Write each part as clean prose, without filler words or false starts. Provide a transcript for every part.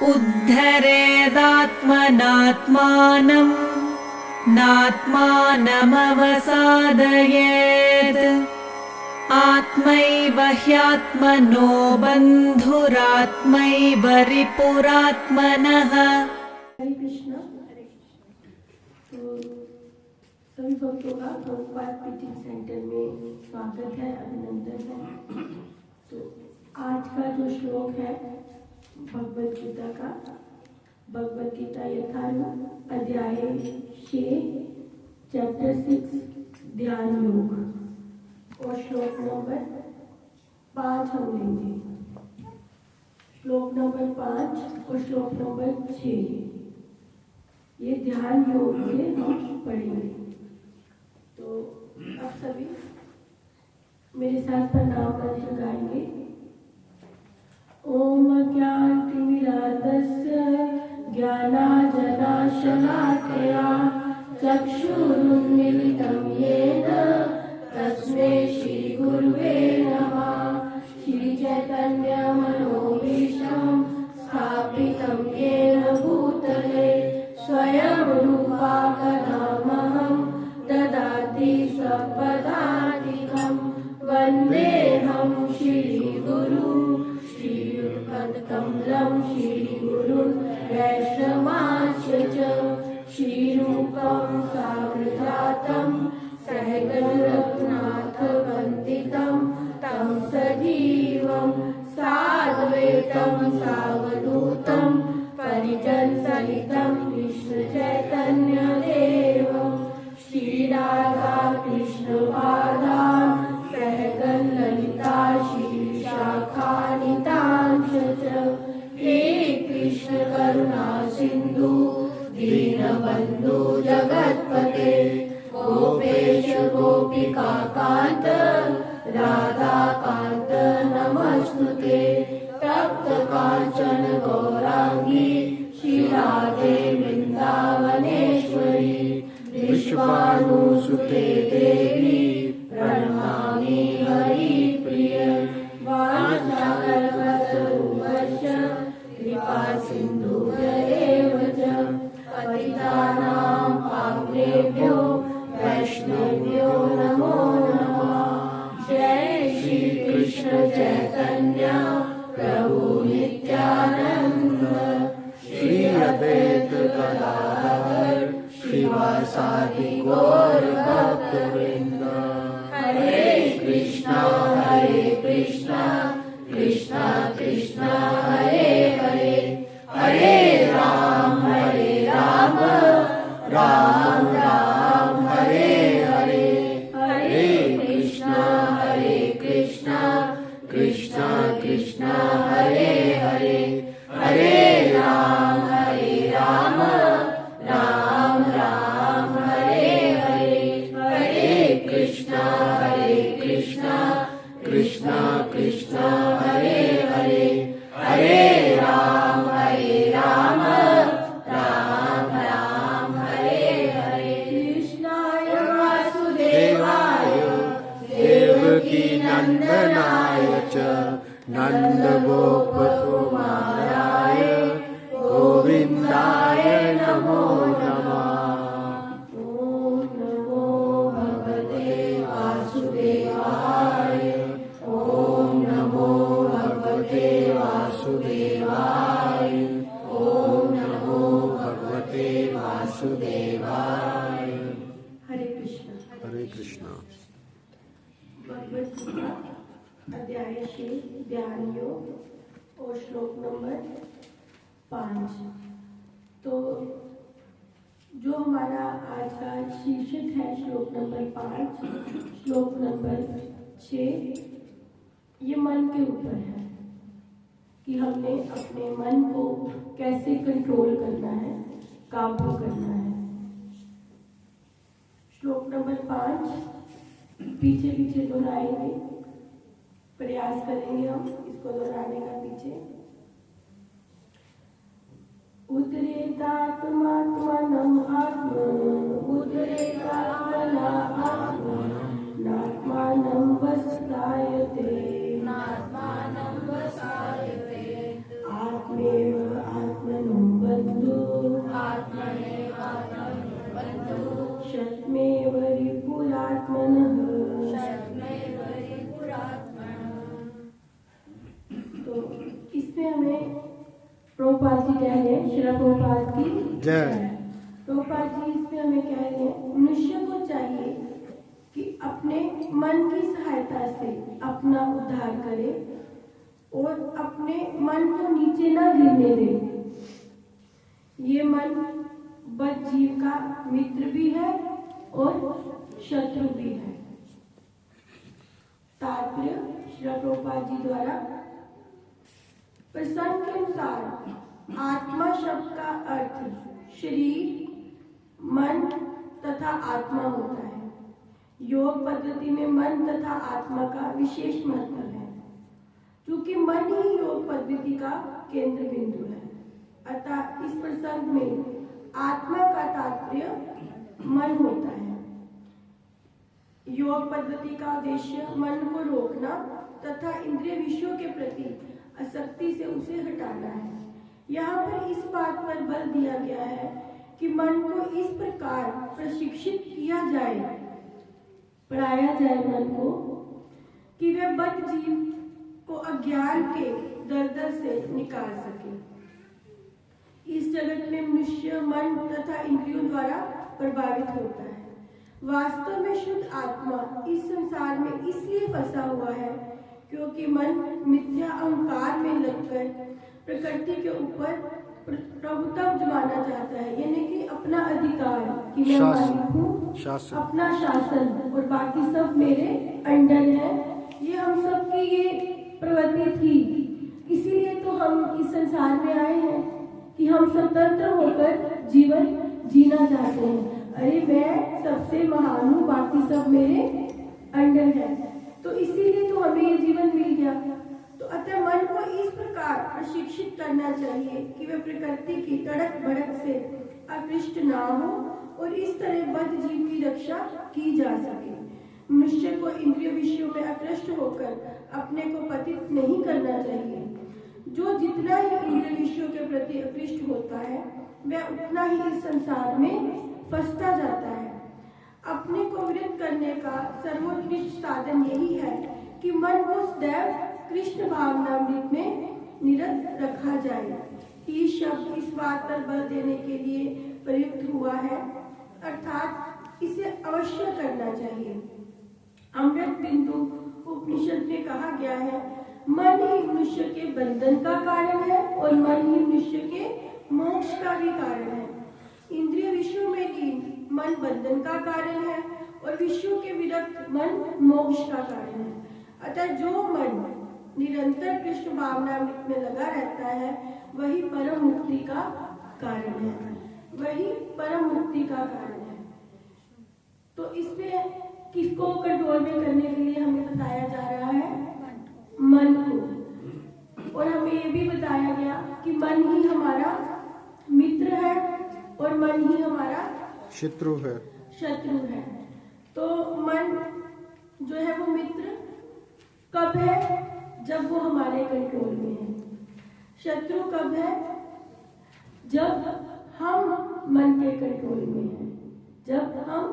उद्धरेदात्मनात्मानं नात्मानमवसादयेत् आत्मैव ह्यात्मनो बन्धुरात्मैव रिपुरात्मनः। हरे कृष्णा। तो सभी भक्तों का प्रभुपाद टीचिंग सेंटर में स्वागत है, अभिनंदन है। तो आज का जो श्लोक है भगवद गीता का, भगवद गीता यथारूप अध्याय 6 चैप्टर 6 ध्यान योग और श्लोक नंबर 5 हम लेंगे। श्लोक नंबर 5 और श्लोक नंबर 6 ये ध्यान योग से हम पढ़ेंगे। तो अब सभी मेरे साथ प्रणाम करके गाएंगे। ओम ज्ञानतिमिरान्धस्य ज्ञानाञ्जनशलाकया चक्षुरुन्मीलितं येन तस्मै श्रीगुरुवे नमः। श्रीचैतन्यमनोभीष्टं स्थापितं येन भूतले स्वयं रूपा कदामहं ददाति स्वपदान्तिकं। वन्देऽहं श्रीगुरुं श्रीयुतकमलं श्रीगुरुं वैष्णवांश्च श्रीरूपं साग्रजातं सहगणरघुनाथवन्दितं तं सजीवं साद्वैतं सावधूतं परिजनसहितं कृष्ण चैतन्य देवं श्रीराधा कृष्ण पादान् सहगण ललिता श्रीशाखानितांश्च। हे कृष्ण करुणा सिन्धु दीनबन्धु जगत्पते गोपेश गोपिका कान्त राधाकान्त नमस्तुते। तप्त कांचन गौरांगी श्रीराधे वृंदावनेश्वरी विश्वानुसुते देवी प्रणमामि हरिप्रिय। वाञ्छाकल्पतरुभ्यश्च कृपा सिन्धुभ्येव च पतितानां पावनेभ्यो वैष्णवेभ्यो नमो नमः। जय श्री कृष्ण चैतन्य प्रभु नित्यानंद श्री अद्वैत गदाधर श्रीवासादि गौर भक्तवृंद। हरे कृष्णा कृष्णा कृष्णा हरे हरे, हरे राम राम राम हरे हरे। हरे कृष्णा कृष्णा कृष्णा हरे हरे, हरे राम राम राम हरे हरे। हरे कृष्णा कृष्णा कृष्णा हरे हरे, हरे राम राम राम हरे हरे। कृष्णाय वासुदेवाय देवकी नंदनाय च नंदगोपकुमाराय गोविन्दाय नमो नमः। ॐ नमो भगवते वासुदेवाय, ॐ नमो भगवते वासुदेवाय, ॐ नमो भगवते वासुदेवाय। हरे कृष्ण। हरे कृष्णा। भगवद गीता अध्याय 6 ध्यान योग और श्लोक नंबर 5। तो जो हमारा आज का शीर्षक है श्लोक नंबर 5, श्लोक नंबर 6 ये मन के ऊपर है कि हमने अपने मन को कैसे कंट्रोल करना है, काबू करना है। श्लोक नंबर 5 पीछे पीछे दोहराएंगे, प्रयास करेंगे हम इसको दोहराने का पीछे। उद्रेतात्मात्मनम् नात्मानं वसायते आत्मेव प्रभुपाद जी कह रहे हैं, श्री प्रभुपाद की जय। प्रभुपाद जी इसमें हमें कह रहे हैं, मनुष्य को चाहिए कि अपने मन की सहायता से अपना उद्धार करे और अपने मन को नीचे ना गिरने दे। ये मन बद जीव का मित्र भी है और शत्रु भी है। तात्पर्य श्री प्रभुपाद जी द्वारा प्रसंग के अनुसार आत्मा शब्द का अर्थ शरीर, मन तथा आत्मा होता है। योग पद्धति में मन तथा आत्मा का विशेष महत्व है, क्योंकि मन ही योग पद्धति का केंद्र बिंदु है। अतः इस प्रसंग में आत्मा का तात्पर्य मन होता है। योग पद्धति का उद्देश्य मन को रोकना तथा इंद्रिय विषयों के प्रति आसक्ति से उसे हटाना है। यहाँ पर इस बात पर बल दिया गया है कि मन को इस प्रकार प्रशिक्षित किया जाए, पढ़ाया जाए मन को, कि वह बद जीव को अज्ञान के दलदल से निकाल सके। इस जगत में मनुष्य मन तथा इंद्रियों द्वारा प्रभावित होता है। वास्तव में शुद्ध आत्मा इस संसार में इसलिए फंसा हुआ है क्योंकि मन मिथ्या अहंकार में लगकर प्रकृति के ऊपर प्रभुत्व जमाना चाहता है, यानी कि अपना अधिकार, कि मैं मालिक हूँ, अपना शासन और बाकी सब मेरे अंडर है। ये हम सब की ये प्रवृत्ति थी, इसीलिए तो हम इस संसार में आए हैं कि हम स्वतंत्र होकर जीवन जीना चाहते हैं। अरे मैं सबसे महान हूँ, बाकी सब मेरे अंडर है, तो इसीलिए तो हमें ये जीवन मिल गया। तो अतः मन को इस प्रकार प्रशिक्षित करना चाहिए कि वह प्रकृति की तड़क भड़क से आकृष्ट ना हो और इस तरह बद जीव की रक्षा की जा सके। मनुष्य को इंद्रिय विषयों में आकृष्ट होकर अपने को पतित नहीं करना चाहिए। जो जितना ही इंद्रिय विषयों के प्रति आकृष्ट होता है वह उतना ही इस संसार में फंसता जाता है। अपने को विरत करने का सर्वोत्कृष्ट साधन यही है कि मन को सदैव कृष्ण भावनामृत में निरत रखा जाए। ये शब्द इस बात पर बल देने के लिए प्रयुक्त हुआ है, अर्थात इसे अवश्य करना चाहिए। अमृत बिंदु उपनिषद में कहा गया है, मन ही मनुष्य के बंधन का कारण है और मन ही मनुष्य के मोक्ष का भी कारण है। इंद्रिय विषयों में लीन मन बंधन का कारण है और विषयों के विरक्त मन मोक्ष का कारण है। अतः जो मन निरंतर कृष्ण भावनामृत में लगा रहता है वही परम मुक्ति का कारण है, वही परम मुक्ति का कारण है। तो इसमें किसको कंट्रोल में करने के लिए हमें बताया जा रहा है? मन को। और हमें ये भी बताया गया कि मन ही हमारा मित्र है और मन ही हमारा शत्रु है। तो मन जो है वो मित्र कब है? जब वो हमारे कंट्रोल में है। शत्रु कब है? जब हम मन के कंट्रोल में हैं, जब हम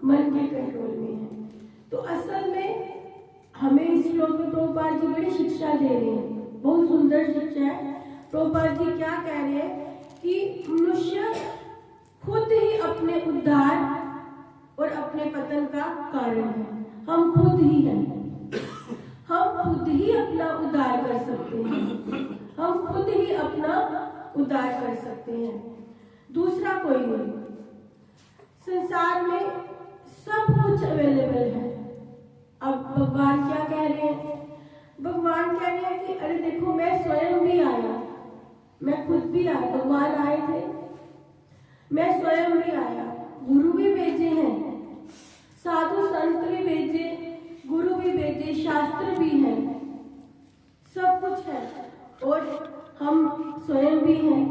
मन के कंट्रोल में हैं। तो असल में हमें इस श्लोक में प्रभुपाद जी बड़ी शिक्षा दे रहे हैं, बहुत सुंदर शिक्षा है। प्रभुपाद जी क्या कह रहे हैं कि मनुष्य खुद ही अपने उद्धार और अपने पतन का कारण है। हम खुद ही हैं, हम खुद ही अपना उद्धार कर सकते हैं, हम खुद ही अपना उद्धार कर सकते हैं, दूसरा कोई नहीं। संसार में सब कुछ अवेलेबल है। अब भगवान क्या कह रहे हैं? भगवान कह रहे हैं कि अरे देखो मैं स्वयं भी आया, मैं खुद भी आया, भगवान आए थे, मैं स्वयं भी आया, गुरु भी भेजे हैं, साधु संत भी भेजे, गुरु भी भेजे, शास्त्र भी है, सब कुछ है और हम स्वयं भी हैं,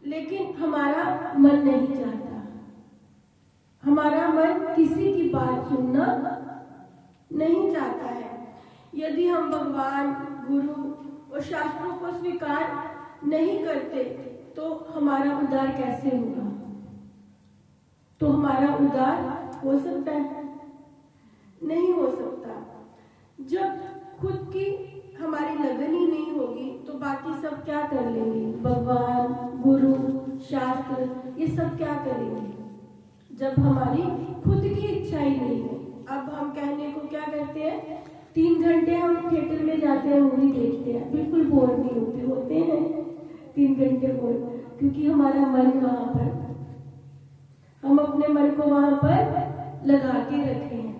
लेकिन हमारा मन नहीं चाहता। हमारा मन किसी की बात सुनना नहीं चाहता है। यदि हम भगवान, गुरु और शास्त्रों को स्वीकार नहीं करते तो हमारा उद्धार कैसे होगा? तो हमारा उद्धार हो सकता है? नहीं हो सकता। जब खुद की हमारी लगन ही नहीं होगी तो बाकी सब क्या कर लेंगे? भगवान, गुरु, शास्त्र, ये सब क्या करेंगे जब हमारी खुद की इच्छा ही नहीं है? अब हम कहने को क्या करते हैं, 3 घंटे हम थिएटर में जाते हैं, मूवी देखते हैं, बिल्कुल बोर नहीं होते हैं 3 घंटे बोर, क्योंकि हमारा मन वहां पर, हम अपने मन को वहां पर लगा के रखे हैं।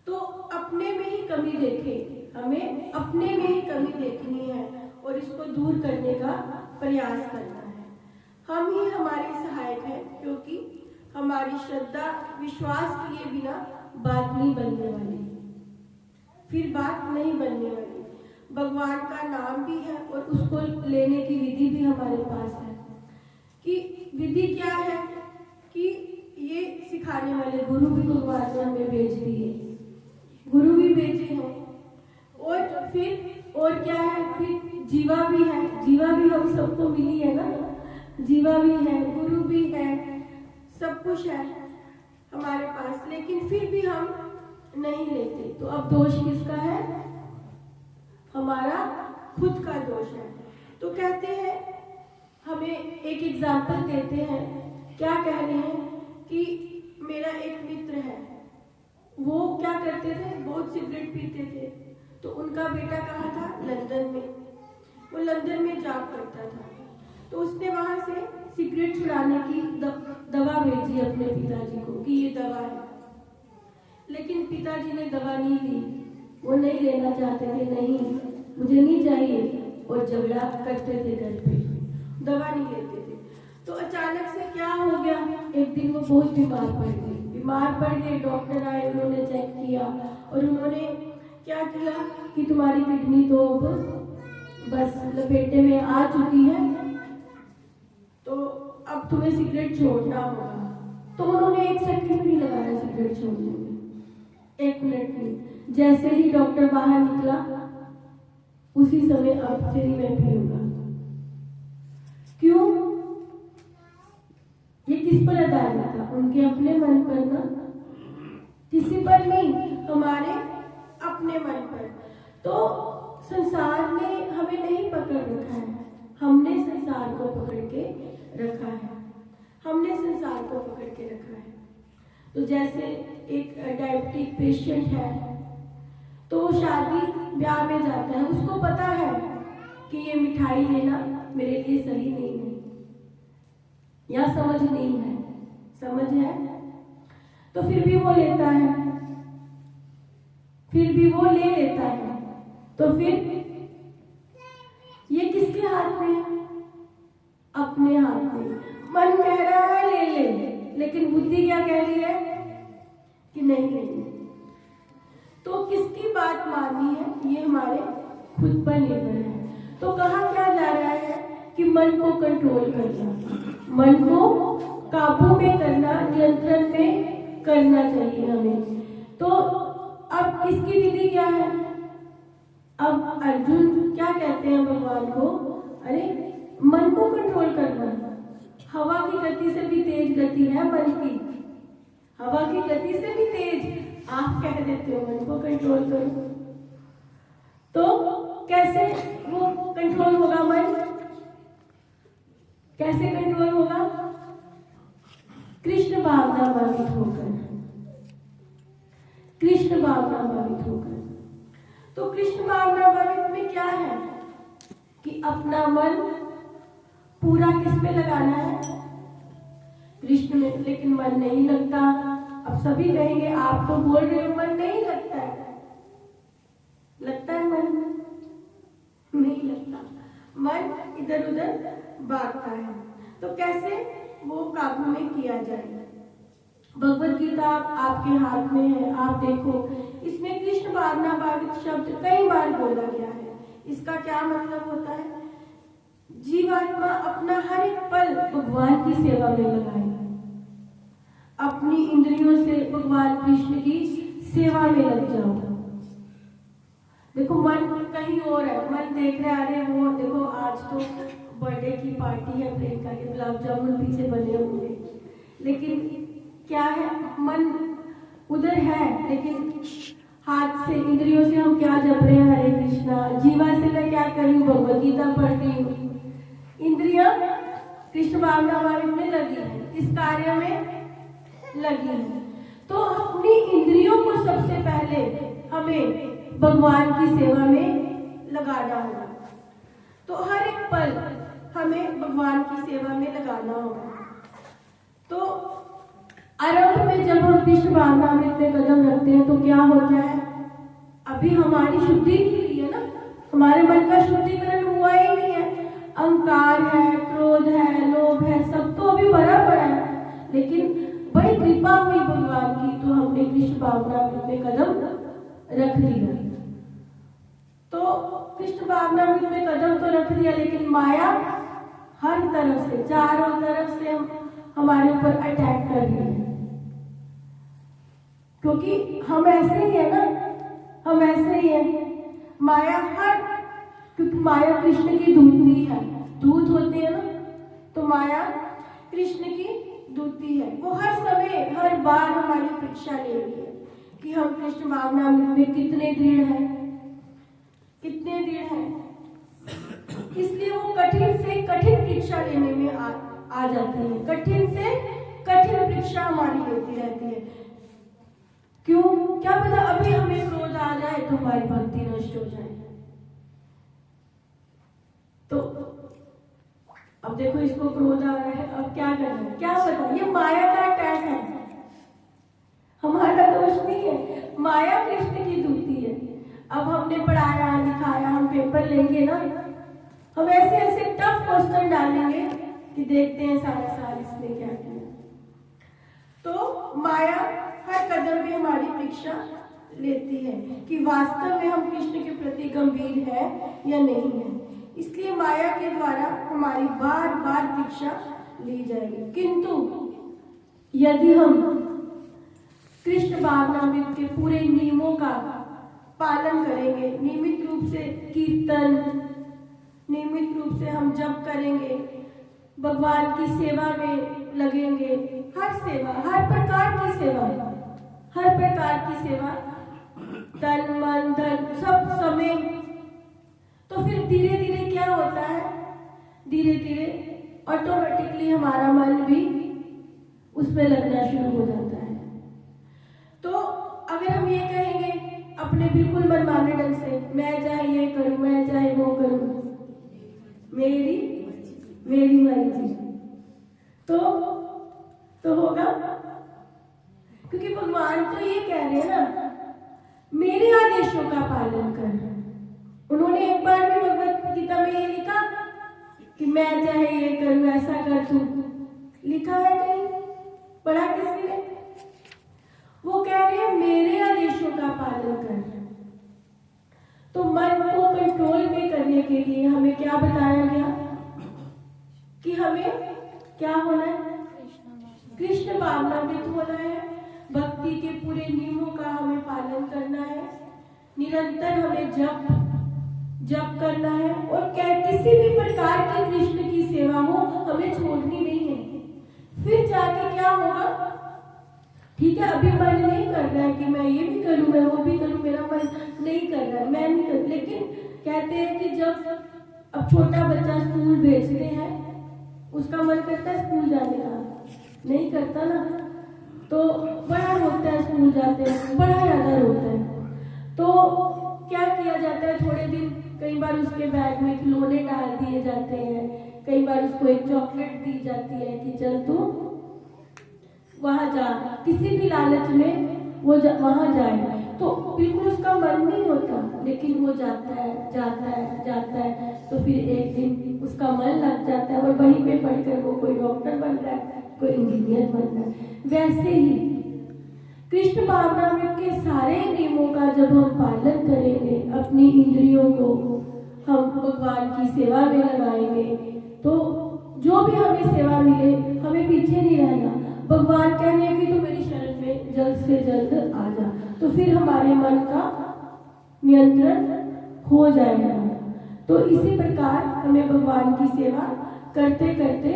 तो अपने में ही कमी देखें, हमें अपने में ही कमी देखनी है और इसको दूर करने का प्रयास करना है। हम ही हमारे सहायक हैं, क्योंकि हमारी श्रद्धा विश्वास किए बिना बात नहीं बनने वाली, फिर बात नहीं बनने वाली। भगवान का नाम भी है और उसको लेने की विधि भी हमारे पास है। कि विधि क्या है कि ये सिखाने वाले गुरु भी भगवान ने हमें भेज दिए, गुरु भी भेजे हैं। और फिर और क्या है, फिर जीवा भी है, जीवा भी हम सबको मिली है ना, जीवा भी है, गुरु भी है, सब कुछ है हमारे पास, लेकिन फिर भी हम नहीं लेते। तो अब दोष किसका है? हमारा खुद का दोष है। तो कहते हैं, हमें एक एग्जाम्पल देते हैं, क्या कह रहे हैं कि मेरा एक मित्र है, वो क्या करते थे, बहुत सिगरेट पीते थे। तो उनका बेटा कहाँ था? लंदन में, वो लंदन में जॉब करता था। तो उसने वहां से सिगरेट छुड़ाने की दवा भेजी अपने पिताजी को कि ये दवा है, लेकिन पिताजी ने दवा नहीं ली, वो नहीं लेना चाहते थे, नहीं मुझे नहीं चाहिए, और झगड़ा करते थे घर पे, दवा नहीं लेते थे। तो अचानक से क्या हो गया, एक दिन वो बहुत बीमार पड़ गए, डॉक्टर आए, उन्होंने चेक किया और उन्होंने क्या किया कि तुम्हारी किडनी तो बस लपेटे में आ चुकी है, तो अब तुम्हें सिगरेट छोड़ना होगा। तो उन्होंने 1 सेकंड भी लगाया सिगरेट छोड़ने में, 1 मिनट में। जैसे ही डॉक्टर बाहर निकला, उसी समय अब से ही मैं पीऊंगा। क्यों? ये किस पर आधारित था? उनके अपने मन पर ना, किसी पर नहीं, हमारे अपने मन पर। तो संसार ने हमें नहीं पकड़ रखा है, हमने संसार को पकड़ के रखा है, हमने संसार को पकड़ के रखा है। तो जैसे एक डायबिटिक पेशेंट है, तो शादी ब्याह में जाता है, उसको पता है कि ये मिठाई लेना मेरे लिए सही नहीं है, या समझ नहीं है, समझ है, तो फिर भी वो लेता है, फिर भी वो ले लेता है। तो फिर ये किसके हाथ में है? अपने हाथ में। मन कह रहा है ले ले, लेकिन बुद्धि क्या कह रही है कि नहीं नहीं। तो किसकी बात माननी है, ये हमारे खुद पर निर्भर है। तो कहा क्या जा रहा है कि मन को कंट्रोल करना, मन को काबू में करना, नियंत्रण में करना चाहिए हमें। तो अब इसकी विधि क्या है? अब अर्जुन क्या कहते हैं भगवान को, अरे मन को कंट्रोल करना, हवा की गति से भी तेज गति है मन की, हवा की गति से भी तेज आप कह देते हो मन को कंट्रोल करो। तो कैसे वो कंट्रोल होगा? मन कैसे कंट्रोल होगा? कृष्ण भावना भावित होकर, कृष्ण भावना भावित होकर। तो कृष्ण भावना भावित में क्या है कि अपना मन पूरा किस पे लगाना है? कृष्ण में। लेकिन मन नहीं लगता। अब सभी कहेंगे आप तो बोल रहे हो मन नहीं लगता है, लगता है मन? नहीं लगता, मन इधर उधर भागता है। तो कैसे वो काबू में किया जाए? भगवत गीता आपके हाथ में है, आप देखो, इसमें कृष्ण भावना भावित शब्द कई बार बोला गया है। इसका क्या मतलब होता है? जीवात्मा अपना हर एक पल भगवान की सेवा में लगाए, अपनी इंद्रियों से भगवान कृष्ण की सेवा में लग जाओ। देखो मन कहीं और है, मन देख रहा है, अरे वो देखो आज तो बर्थडे की पार्टी है प्रियंका के, गुलाब जामुन पीछे बने हुए, लेकिन क्या है, मन उधर है, लेकिन हाथ से, इंद्रियों से हम क्या जप रहे हैं, हरे कृष्णा। जीवा से मैं क्या कर रही हूँ, भगवद गीता पढ़ रही हूँ। इंद्रियां कृष्ण भावनामृत में लगी है, इस कार्य में लगी है। तो अपनी इंद्रियों को सबसे पहले हमें भगवान की सेवा में लगाना होगा। तो हर एक पल हमें भगवान की सेवा में लगाना होगा। तो आरंभ में जब हम कृष्ण भावनामृत में कदम रखते हैं तो क्या होता है, अभी हमारी शुद्धि नहीं हुई है ना, हमारे मन का शुद्धिकरण हुआ ही नहीं है। अहंकार है, क्रोध है, लोभ है, सब तो अभी भरा पड़ा है। लेकिन बड़ी कृपा हुई भगवान की, तो हमने कृष्ण भावनामृत में कदम रख दिया। तो कृष्ण भावनामृत में कदम तो रख दिया, लेकिन माया हर तरफ से, चारों तरफ से हमारे ऊपर अटैक कर रही है। क्योंकि हम ऐसे ही है ना, हम ऐसे ही है। माया क्योंकि माया कृष्ण की दूती है, दूत होती है ना, तो माया कृष्ण की दूती है। वो हर समय, हर बार हमारी परीक्षा ले रही है कि हम कृष्ण भावनामृत में कितने दृढ़ हैं, कितने दृढ़ हैं। इसलिए वो कठिन से कठिन परीक्षा लेने में आ जाती है, कठिन से कठिन परीक्षा हमारी लेती रहती है। क्यों? क्या पता अभी हमें क्रोध आ जाए तो हमारी भक्ति नष्ट हो जाए। तो अब देखो, इसको क्रोध आ रहा है, अब क्या करना है, क्या पता, ये माया का अटैक है, हमारा दोष नहीं है, माया कृष्ण की दूती है। अब हमने पढ़ाया लिखाया, हम पेपर लेंगे ना, हम ऐसे ऐसे टफ क्वेश्चन डालेंगे कि देखते हैं सारा साल इसने क्या किया। तो माया हर कदम पे हमारी परीक्षा लेती है कि वास्तव में हम कृष्ण के प्रति गंभीर है या नहीं है। इसलिए माया के द्वारा हमारी बार बार परीक्षा ली जाएगी। किंतु यदि हम कृष्ण भावनामृत के पूरे नियमों का पालन करेंगे, नियमित रूप से कीर्तन, नियमित रूप से हम जप करेंगे, भगवान की सेवा में लगेंगे, हर सेवा, हर प्रकार की सेवा, हर प्रकार की सेवा, तन मन धन सब समय, तो फिर धीरे धीरे क्या होता है, धीरे धीरे ऑटोमेटिकली हमारा मन भी उसमें लगना शुरू हो जाता है। तो अगर हम ये कहेंगे अपने बिल्कुल मनमाने ढंग से, मैं चाहे ये करूं, मैं चाहे वो करूं, मेरी मर्जी, तो होगा। क्योंकि भगवान तो ये कह रहे हैं ना, मेरे आदेशों का पालन कर। उन्होंने एक बार भी भगवत गीता में ये लिखा कि मैं चाहे ये करूं, ऐसा कर तू, लिखा है कहीं? पढ़ा किसी ने? वो कह रहे हैं मेरे आदेशों का पालन कर। तो मन को कंट्रोल में करने के लिए हमें क्या बताया गया कि हमें क्या होना है, कृष्ण भावनामृत होना है, भक्ति के पूरे नियमों का हमें पालन करना है, निरंतर हमें जप करना है, और किसी भी प्रकार की कृष्ण की सेवा हो हमें छोड़नी नहीं है। फिर जाके क्या होगा, ठीक है अभी मन नहीं कर रहा है कि मैं ये भी करूं, मैं वो भी करूं, मेरा मन नहीं कर रहा है, मैं नहीं कर, लेकिन कहते हैं कि जब अब छोटा बच्चा स्कूल भेजते हैं, उसका मन करता है स्कूल जाने का, नहीं करता ना, तो बड़ा रोता है, स्कूल जाते हैं बड़ा ज्यादा रोता है। तो क्या किया जाता है, थोड़े दिन कई बार उसके बैग में खिलौने डाल दिए जाते हैं, कई बार उसको एक चॉकलेट दी जाती है कि चल तू वहां जा, किसी भी लालच में वो वहां जाए। तो बिल्कुल उसका मन नहीं होता, लेकिन वो जाता है, तो फिर एक दिन उसका मन लग जाता है और वहीं पे पढ़कर वो कोई डॉक्टर बन रहा है, कोई इंजीनियर बन रहा है। वैसे ही कृष्ण भावनामृत के सारे नियमों का जब हम पालन करेंगे, अपनी इंद्रियों को हम भगवान की सेवा में लगाएंगे, तो जो भी हमें सेवा मिले हमें पीछे नहीं रहना। भगवान कहने कि तो मेरी शरण में जल्द से जल्द आ जा, तो फिर हमारे मन का नियंत्रण हो जाएगा। तो इसी प्रकार हमें भगवान की सेवा करते करते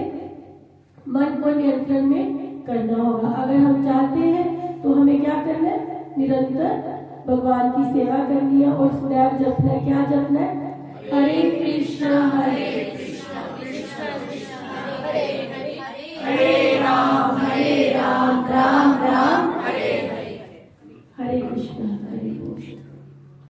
मन को नियंत्रण में करना होगा। अगर हम चाहते हैं तो हमें क्या करना है, निरंतर भगवान की सेवा करनी है और सदैव जपना है। क्या जपना है? हरे कृष्णा